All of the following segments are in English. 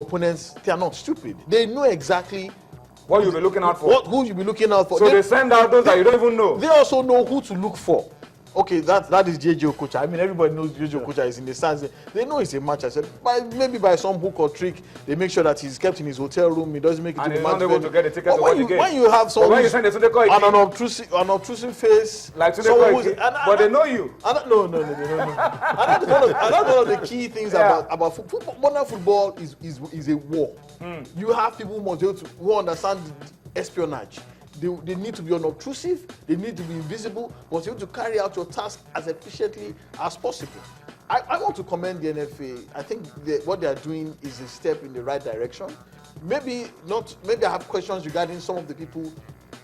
opponents, they are not stupid. They know exactly what you'll be looking out for. Who you'll be looking out for. So they send out those that you don't even know. They also know who to look for. Okay, that is JJ Okocha. I mean, everybody knows JJ Okocha is in the stands. They know it's a match. I said, maybe by some hook or trick, they make sure that he's kept in his hotel room. He doesn't make it and to the match. And he's not able to get the ticket to watch the game. When you have someone when you send it to the an obtrusive face, like to the but they know you. No. And that's one of the key things about football. Modern football is a war. You have people who understand espionage. They need to be unobtrusive, they need to be invisible, but you have to carry out your task as efficiently as possible. I want to commend the NFA. I think what they are doing is a step in the right direction. Maybe I have questions regarding some of the people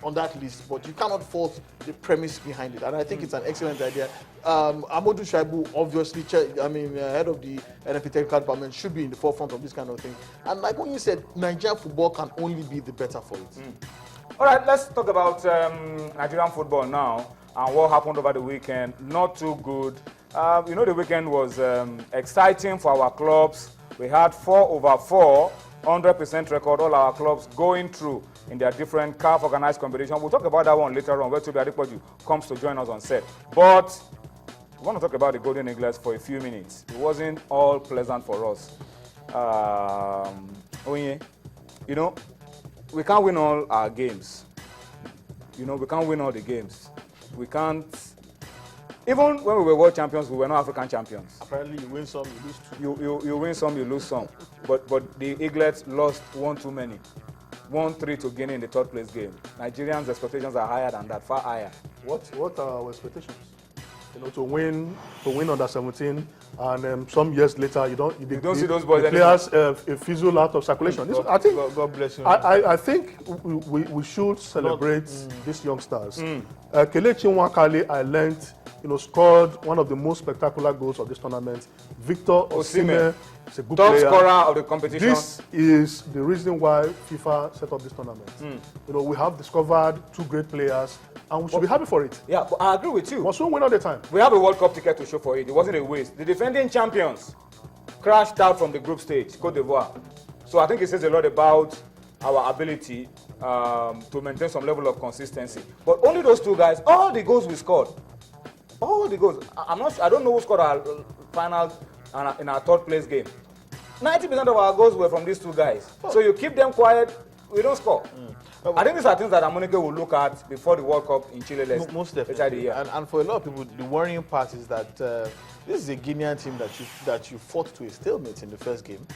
on that list, but you cannot fault the premise behind it. And I think it's an excellent idea. Amadou Shaibu, obviously, head of the NFA technical department, should be in the forefront of this kind of thing. And like when you said, Nigerian football can only be the better for it. All right, let's talk about Nigerian football now and what happened over the weekend. Not too good. The weekend was exciting for our clubs. We had 4 over 4, 100% record, all our clubs going through in their different CAF organized competition. We'll talk about that one later on, where Tobi Adepoju comes to join us on set. But we want to talk about the Golden Eagles for a few minutes. It wasn't all pleasant for us. We can't win all our games. We can't win all the games. We can't. Even when we were world champions, we were not African champions. Apparently, you win some, you lose 2. You win some, you lose some. But the Eaglets lost 1 too many. 1-3 to Guinea in the 3rd place game. Nigerians' expectations are higher than that, far higher. What are our expectations? To win under 17, and some years later you don't see those boys. The players fizzle out of circulation. I think God bless you. I think we should celebrate these youngsters. Kelechi Nwakali, I learned, scored one of the most spectacular goals of this tournament. Victor Osimhen is a good top player. Scorer of the competition. This is the reason why FIFA set up this tournament. We have discovered 2 great players, and we should be happy for it. Yeah, but I agree with you. Must win all the time. We have a World Cup ticket to show for it. It wasn't a waste. The defending champions crashed out from the group stage, Cote d'Ivoire. So I think it says a lot about our ability to maintain some level of consistency. But only those 2 guys, all the goals we scored, all the goals. I don't know who scored our final in our 3rd place game. 90% of our goals were from these 2 guys. So you keep them quiet, we don't score. I think these are things that Amunike will look at before the World Cup in Chile. Most definitely. And for a lot of people, the worrying part is that this is a Guinean team that you fought to a stalemate in the first game.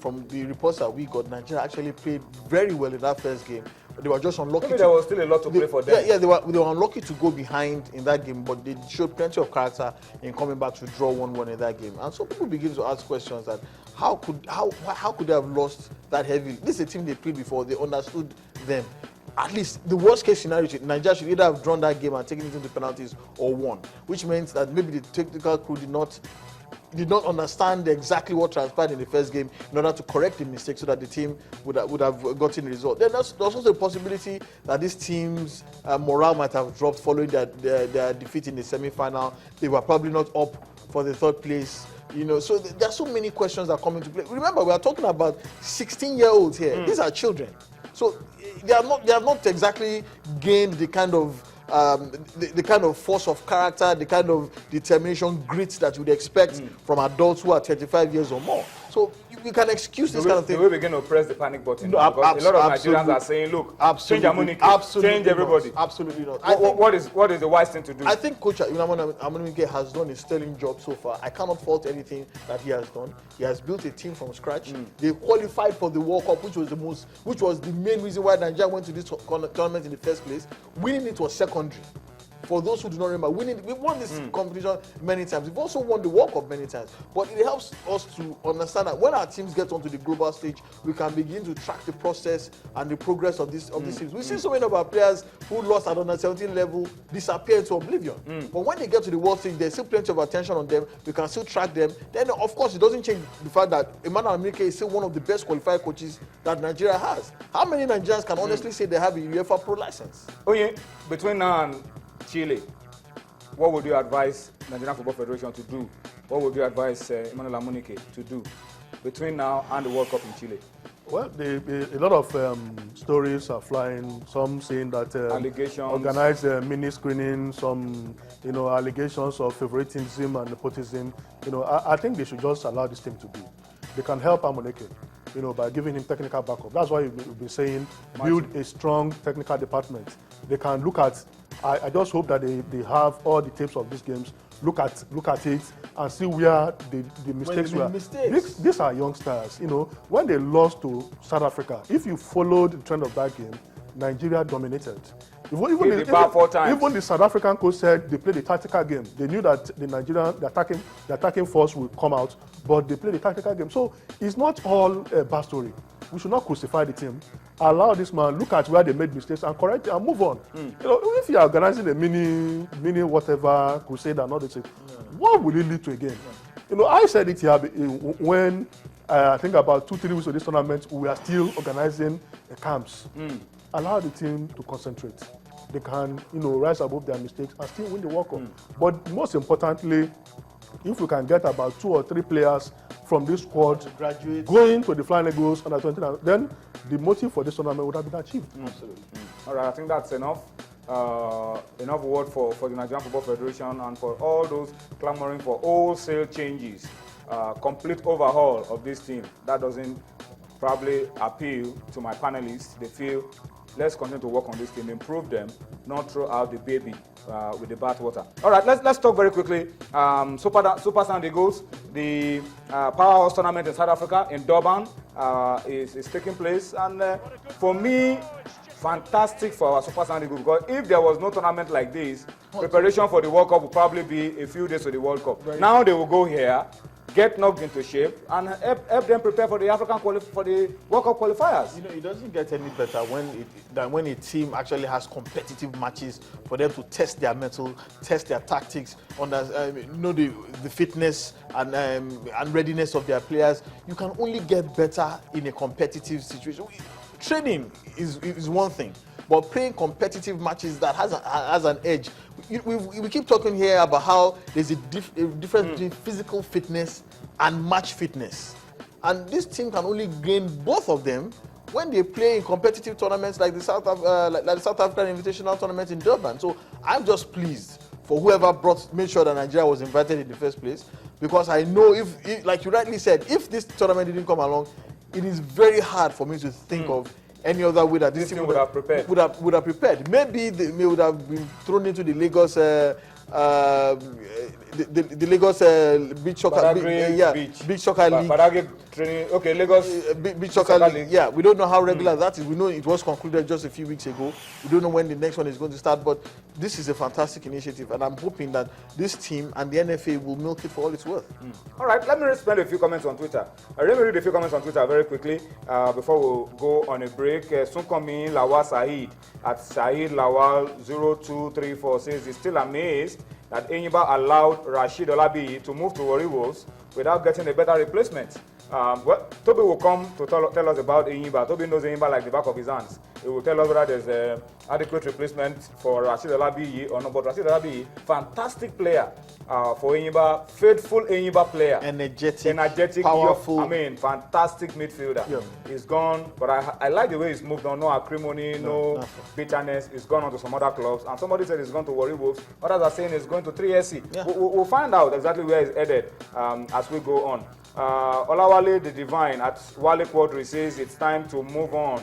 From the reports that we got, Nigeria actually played very well in that first game. They were just unlucky. Maybe there was still a lot to play for them. Yeah, they were unlucky to go behind in that game, but they showed plenty of character in coming back to draw 1-1 in that game. And so people begin to ask questions that how could they have lost that heavily? This is a team they played before. They understood them. At least the worst case scenario, Nigeria should either have drawn that game and taken it into penalties or won, which means that maybe the technical crew did not understand exactly what transpired in the first game in order to correct the mistake so that the team would have gotten the result. Then there's also a possibility that this team's morale might have dropped following their defeat in the semi-final. They were probably not up for the 3rd place. So there are so many questions that come into play. Remember, we are talking about 16-year-olds here. These are children. So they have not exactly gained the kind of the kind of force of character, the kind of determination, grit that you would expect from adults who are 35 years or more. So you can excuse this kind of thing. The way we're going to press the panic button. No, because a lot of Nigerians are saying, look, change Amunike, change everybody. Absolutely not. What is the wise thing to do? I think Coach Amunike has done a sterling job so far. I cannot fault anything that he has done. He has built a team from scratch. They qualified for the World Cup, which was the main reason why Nigeria went to this tournament in the first place. Winning it was secondary. For those who do not remember, we won this competition many times. We've also won the World Cup many times. But it helps us to understand that when our teams get onto the global stage, we can begin to track the process and the progress of these teams. We've seen so many of our players who lost at under 17 level disappear into oblivion. But when they get to the world stage, there's still plenty of attention on them. We can still track them. Then, of course, it doesn't change the fact that Emmanuel Amunike is still one of the best qualified coaches that Nigeria has. How many Nigerians can honestly say they have a UEFA Pro license? Oh yeah, between now and Chile, what would you advise Nigerian Football Federation to do? What would you advise Emmanuel Amunike to do? between now and the World Cup in Chile? Well, a lot of stories are flying. Some saying that Allegations. organized mini screening, some allegations of favoritism and nepotism. I think they should just allow this team to be. They can help Amoneke, by giving him technical backup. That's why we've been saying build a strong technical department. They can look at. I just hope that they have all the tapes of these games. Look at it and see where the mistakes were. These are youngsters. When they lost to South Africa, if you followed the trend of that game, Nigeria dominated. Even the South African coach said they played a tactical game. They knew that the attacking force would come out, but they played a tactical game. So it's not all a bad story. We should not crucify the team. Allow this man look at where they made mistakes and correct it and move on. If you are organizing a mini whatever crusade and all this, what will it lead to again? I said it here when I think about 2-3 weeks of this tournament, we are still organizing the camps. Allow the team to concentrate. They can, rise above their mistakes and still win the World Cup. But most importantly, if we can get about 2 or 3 players from this squad going to the Flying Eagles under 20, then the motive for this tournament would have been achieved. Absolutely. All right, I think that's enough. Enough word for the Nigerian Football Federation and for all those clamoring for wholesale changes, complete overhaul of this team. That doesn't probably appeal to my panelists. They feel let's continue to work on this team, improve them, not throw out the baby with the bathwater. All right, let's talk very quickly. Super Sound Eagles, the Powerhouse tournament in South Africa, in Durban, is taking place. And for me, fantastic for our Super Sound Eagles, because if there was no tournament like this, preparation for the World Cup would probably be a few days to the World Cup. Right. Now they will go here, get knocked into shape, and help them prepare for the for the World Cup qualifiers. It doesn't get any better than when a team actually has competitive matches for them to test their mettle, test their tactics, the fitness and readiness of their players. You can only get better in a competitive situation. Training is one thing, but playing competitive matches that has an edge. We keep talking here about how there's a difference between physical fitness and match fitness, and this team can only gain both of them when they play in competitive tournaments like the South African Invitational Tournament in Durban. So I'm just pleased for whoever made sure that Nigeria was invited in the first place, because I know if like you rightly said, if this tournament didn't come along, it is very hard for me to think of any other way that this team would have prepared. Maybe they would have been thrown into the Lagos the Lagos beach soccer beach soccer league. Training. Okay, Lagos beach soccer league. Yeah, we don't know how regular that is. We know it was concluded just a few weeks ago. We don't know when the next one is going to start, but this is a fantastic initiative, and I'm hoping that this team and the NFA will milk it for all it's worth. All right, let me spend a few comments on Twitter. Let me read a few comments on Twitter very quickly before we go on a break. Sunkomi Lawal Saeed at Saeed Lawal 0234 says he's still amazed that Enyimba allowed Rashid Olabiyi to move to Warri Wolves without getting a better replacement. Toby will come to tell us about Enyimba. Toby knows Enyimba like the back of his hands. He will tell us whether there's an adequate replacement for Rashid Olabiyi or not. But Rashid Olabiyi, fantastic player for Enyimba, faithful Enyimba player. Energetic, powerful. Fantastic midfielder. Yeah. He's gone, but I like the way he's moved on. No acrimony, no bitterness. He's gone on to some other clubs. And somebody said he's gone to Warri Wolves. Others are saying he's going to 3SC. Yeah. We'll find out exactly where he's headed as we go on. Olawale the Divine at Wale Quadri says it's time to move on.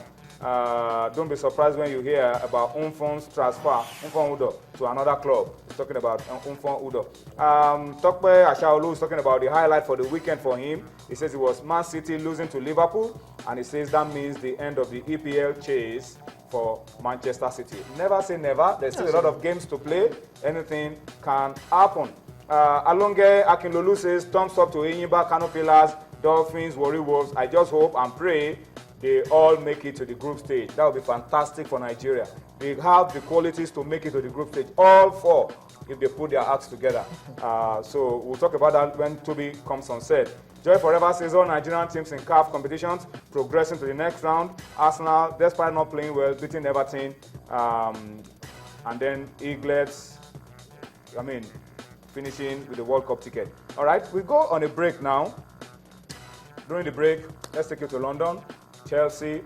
Don't be surprised when you hear about Umfon's transfer, Umfon Udo, to another club. He's talking about Umfon Udo. Tokpe Ashaolu is talking about the highlight for the weekend for him. He says it was Man City losing to Liverpool, and he says that means the end of the EPL chase for Manchester City. Never say never. There's still a lot of games to play. Anything can happen. Alonge Akinlolu says, thumbs up to Enyimba, Kano Pillars, Dolphins, Warri Wolves. I just hope and pray they all make it to the group stage. That would be fantastic for Nigeria. They have the qualities to make it to the group stage. All four, if they put their acts together. So we'll talk about that when Toby comes on set. Joy Forever says all Nigerian teams in CAF competitions progressing to the next round. Arsenal, despite not playing well, beating Everton. And then Eaglets, finishing with the World Cup ticket. All right, we go on a break now. During the break, let's take you to London, Chelsea,